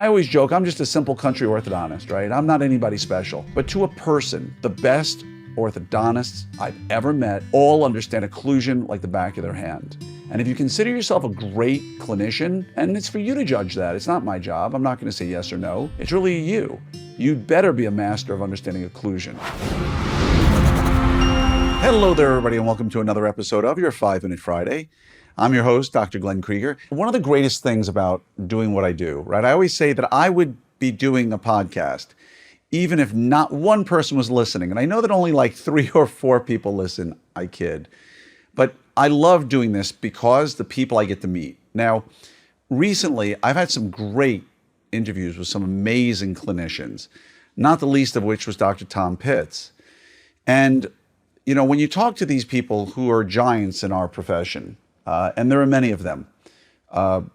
I always joke, I'm just a simple country orthodontist, right? I'm not anybody special. But to a person, the best orthodontists I've ever met all understand occlusion like the back of their hand. And if you consider yourself a great clinician, and it's for you to judge that, it's not my job, I'm not gonna say yes or no, it's really you. You'd better be a master of understanding occlusion. Hello there, everybody, and welcome to another episode of your 5-Minute Friday. I'm your host, Dr. Glenn Krieger. One of the greatest things about doing what I do, right? I always say that I would be doing a podcast even if not one person was listening. And I know that only like 3 or 4 people listen, I kid. But I love doing this because the people I get to meet. Now, recently, I've had some great interviews with some amazing clinicians, not the least of which was Dr. Tom Pitts. And, you know, when you talk to these people who are giants in our profession, and there are many of them. And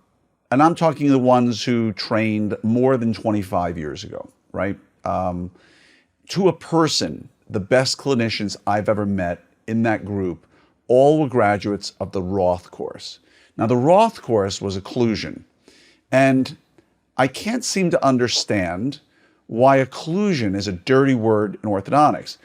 I'm talking the ones who trained more than 25 years ago, right? To a person, the best clinicians I've ever met in that group, all were graduates of the Roth course. Now, the Roth course was occlusion. And I can't seem to understand why occlusion is a dirty word in orthodontics.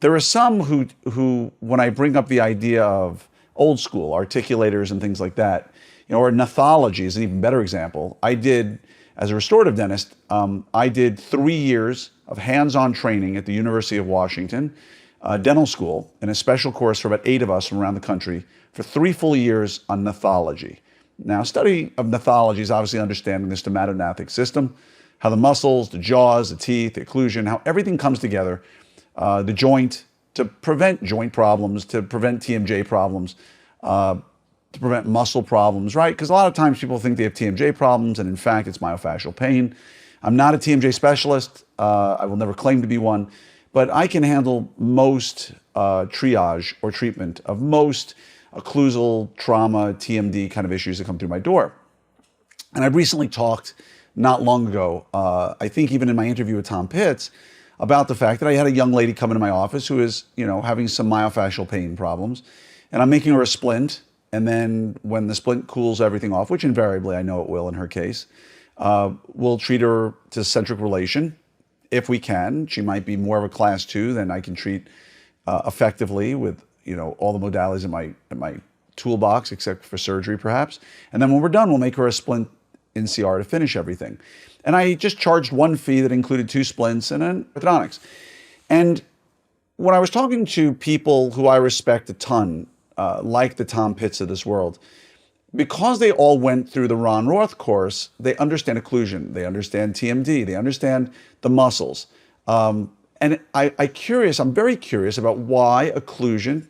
There are some who, when I bring up the idea of old school articulators and things like that, you know, or gnathology is an even better example. I did, as a restorative dentist, I did 3 years of hands-on training at the University of Washington dental school in a special course for about 8 of us from around the country for 3 full years on gnathology. Now, study of gnathology is obviously understanding the stomatognathic system, how the muscles, the jaws, the teeth, the occlusion, how everything comes together, the joint, to prevent joint problems, to prevent TMJ problems, to prevent muscle problems, right? Because a lot of times people think they have TMJ problems, and in fact, it's myofascial pain. I'm not a TMJ specialist. I will never claim to be one, but I can handle most triage or treatment of most occlusal, trauma, TMD kind of issues that come through my door. And I've recently talked not long ago, I think even in my interview with Tom Pitts, about the fact that I had a young lady come into my office who is, you know, having some myofascial pain problems, and I'm making her a splint. And then when the splint cools everything off, which invariably I know it will in her case, we'll treat her to centric relation if we can. She might be more of a class 2 than I can treat effectively with, you know, all the modalities in my toolbox, except for surgery perhaps. And then when we're done, we'll make her a splint NCR to finish everything. And I just charged one fee that included 2 splints and an orthodontics. And when I was talking to people who I respect a ton, like the Tom Pitts of this world, because they all went through the Ron Roth course, they understand occlusion, they understand TMD, they understand the muscles. And I'm very curious about why occlusion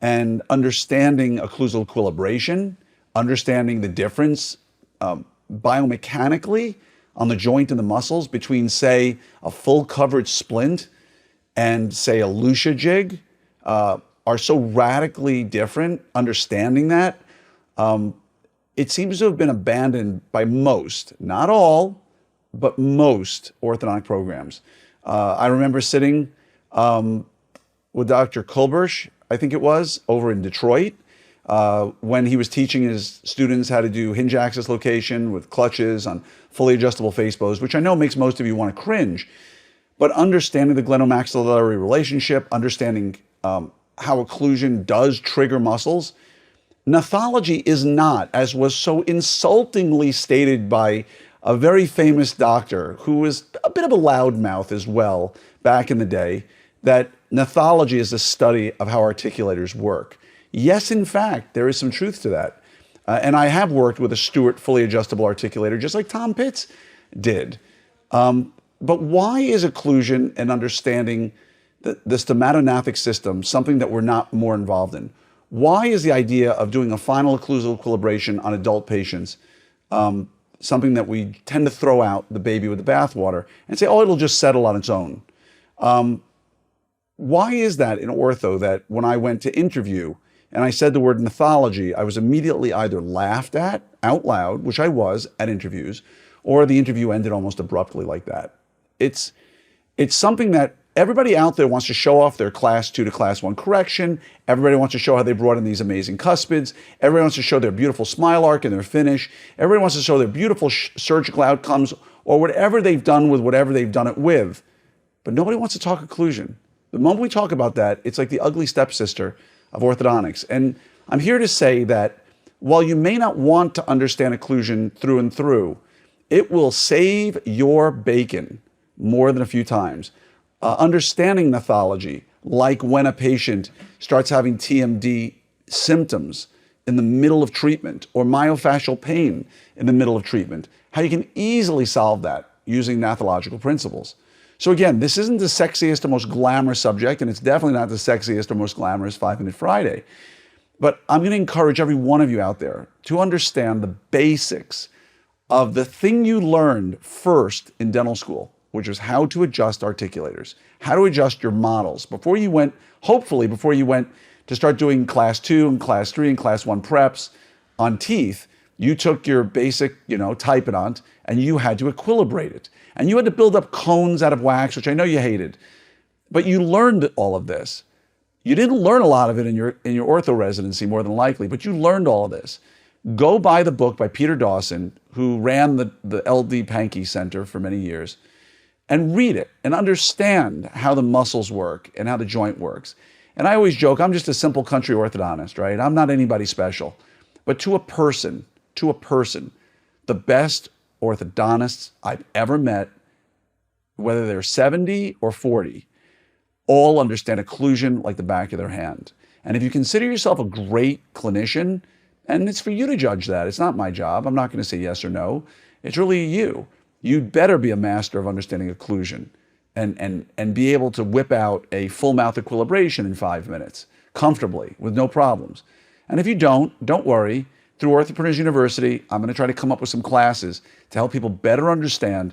and understanding occlusal equilibration, understanding the difference biomechanically on the joint and the muscles between, say, a full coverage splint and, say, a Lucia jig are so radically different. Understanding that, it seems to have been abandoned by most, not all, but most orthodontic programs. I remember sitting with Dr. Kulbersh, I think it was, over in Detroit, when he was teaching his students how to do hinge axis location with clutches on fully adjustable face bows, which I know makes most of you want to cringe. But understanding the glenomaxillary relationship, understanding how occlusion does trigger muscles. Gnathology is not, as was so insultingly stated by a very famous doctor who was a bit of a loudmouth as well back in the day, that gnathology is the study of how articulators work. Yes, in fact, there is some truth to that. And I have worked with a Stewart fully adjustable articulator, just like Tom Pitts did. But why is occlusion and understanding the stomatognathic system something that we're not more involved in? Why is the idea of doing a final occlusal equilibration on adult patients something that we tend to throw out the baby with the bathwater and say, oh, it'll just settle on its own? Why is that in ortho that when I went to interview and I said the word gnathology, I was immediately either laughed at out loud, which I was at interviews, or the interview ended almost abruptly like that? It's something that everybody out there wants to show off their class 2 to class 1 correction. Everybody wants to show how they brought in these amazing cuspids. Everybody wants to show their beautiful smile arc and their finish. Everybody wants to show their beautiful surgical outcomes or whatever they've done with whatever they've done it with. But nobody wants to talk occlusion. The moment we talk about that, it's like the ugly stepsister of orthodontics. And I'm here to say that while you may not want to understand occlusion through and through, it will save your bacon more than a few times. Understanding pathology, like when a patient starts having TMD symptoms in the middle of treatment, or myofascial pain in the middle of treatment, how you can easily solve that using pathological principles. So again, this isn't the sexiest or most glamorous subject, and it's definitely not the sexiest or most glamorous 5-Minute Friday. But I'm going to encourage every one of you out there to understand the basics of the thing you learned first in dental school, which is how to adjust articulators, how to adjust your models. Before you went, hopefully before you went to start doing class 2 and class 3 and class 1 preps on teeth, you took your basic, typodont, and you had to equilibrate it. And you had to build up cones out of wax, which I know you hated. But you learned all of this. You didn't learn a lot of it in your ortho residency, more than likely, but you learned all of this. Go buy the book by Peter Dawson, who ran the LD Pankey Center for many years, and read it and understand how the muscles work and how the joint works. And I always joke, I'm just a simple country orthodontist, right? I'm not anybody special. But to a person, the best orthodontists I've ever met, whether they're 70 or 40, all understand occlusion like the back of their hand. And if you consider yourself a great clinician, and it's for you to judge that, it's not my job, I'm not going to say yes or no, it's really you. You'd better be a master of understanding occlusion and be able to whip out a full mouth equilibration in 5 minutes, comfortably, with no problems. And if you don't worry. Through Orthopreneurs University, I'm going to try to come up with some classes to help people better understand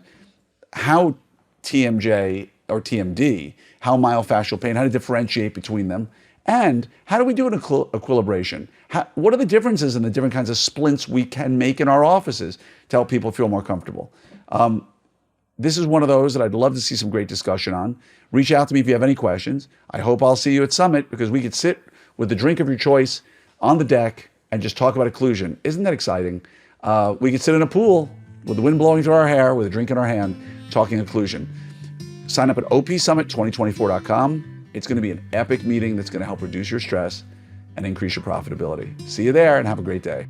how TMJ or TMD, how myofascial pain, how to differentiate between them, and how do we do an equilibration? What are the differences in the different kinds of splints we can make in our offices to help people feel more comfortable? This is one of those that I'd love to see some great discussion on. Reach out to me if you have any questions. I hope I'll see you at Summit, because we could sit with the drink of your choice on the deck and just talk about occlusion. Isn't that exciting? We could sit in a pool with the wind blowing through our hair, with a drink in our hand, talking occlusion. Sign up at opsummit2024.com. It's going to be an epic meeting that's going to help reduce your stress and increase your profitability. See you there, and have a great day.